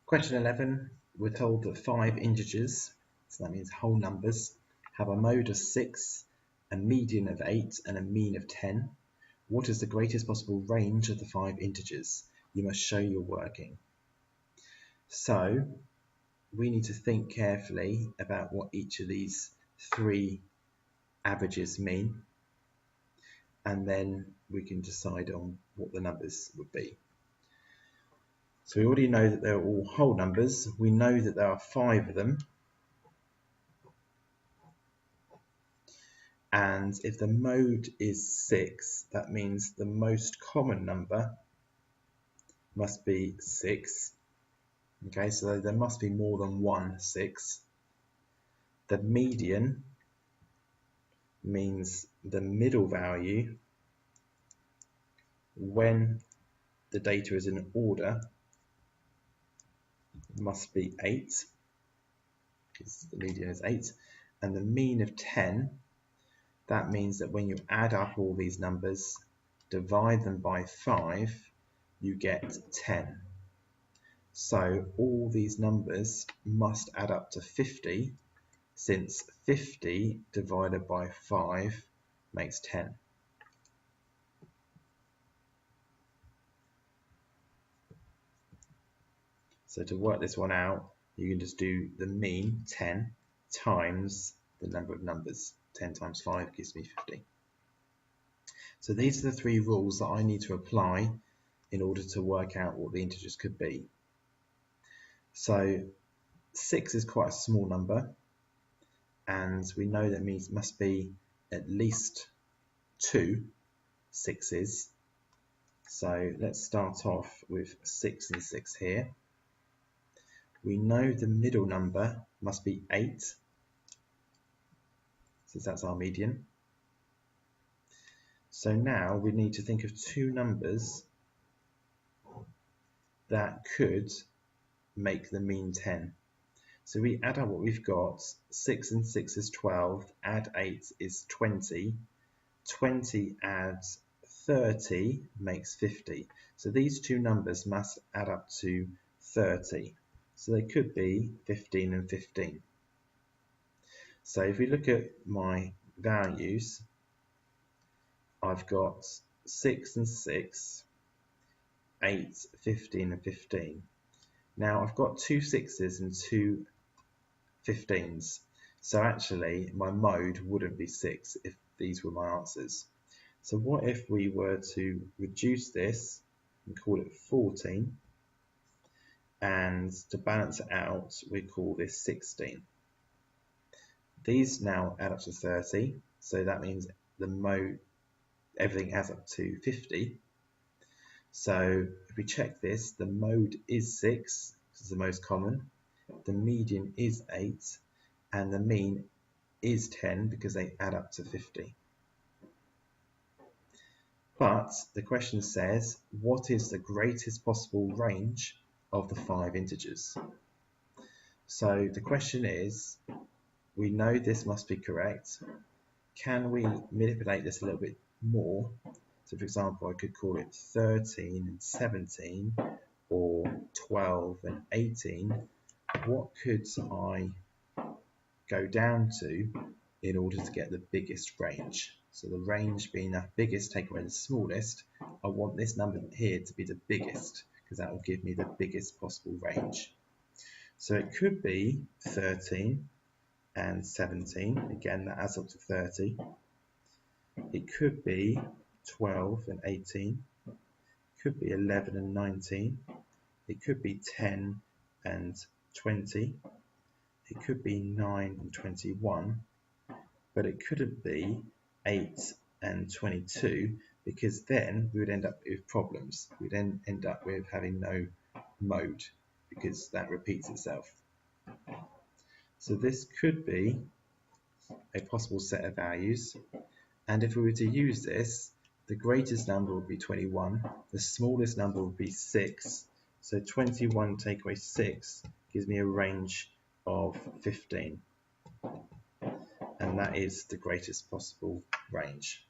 Question 11, we're told that 5 integers, so that means whole numbers, have a mode of 6, a median of 8 and a mean of 10. What is the greatest possible range of the 5 integers? You must show your working. So we need to think carefully about what each of these 3 averages mean, and then we can decide on what the numbers would be. So we already know that they're all whole numbers. We know that there are 5 of them. And if the mode is 6, that means the most common number must be 6. Okay, so there must be more than one 6. The median means the middle value when the data is in order must be 8, because the median is 8. And the mean of 10, that means that when you add up all these numbers, divide them by 5, you get 10. So all these numbers must add up to 50, since 50 divided by 5 makes 10. So to work this one out, you can just do the mean, 10, times the number of numbers. 10 times 5 gives me 50. So these are the 3 rules that I need to apply in order to work out what the integers could be. So 6 is quite a small number, and we know that means must be at least 2 6's. So let's start off with 6 and 6 here. We know the middle number must be 8, since that's our median. So now we need to think of 2 numbers that could make the mean 10. So we add up what we've got. 6 and 6 is 12, add 8 is 20. 20 adds 30 makes 50. So these 2 numbers must add up to 30. So they could be 15 and 15. So if we look at my values, I've got 6 and 6, 8, 15 and 15. Now I've got 2 6's and 2 15's. So actually my mode wouldn't be 6 if these were my answers. So what if we were to reduce this and call it 14, and to balance it out we call this 16. These now add up to 30, so that means the mode, everything adds up to 50. So if we check this, the mode is 6, which is the most common, the median is 8, and the mean is 10 because they add up to 50. But the question says, what is the greatest possible range of the 5 integers? So the question is, we know this must be correct. Can we manipulate this a little bit more? So for example, I could call it 13 and 17, or 12 and 18. What could I go down to in order to get the biggest range? So the range being the biggest, take away the smallest, I want this number here to be the biggest, because that will give me the biggest possible range. So it could be 13 and 17, again that adds up to 30. It could be 12 and 18, it could be 11 and 19, it could be 10 and 20, it could be 9 and 21, but it couldn't be 8 and 22, because then we would end up with problems. We'd then end up with having no mode, because that repeats itself. So this could be a possible set of values, and if we were to use this, the greatest number would be 21, the smallest number would be 6, so 21 take away 6 gives me a range of 15, and that is the greatest possible range.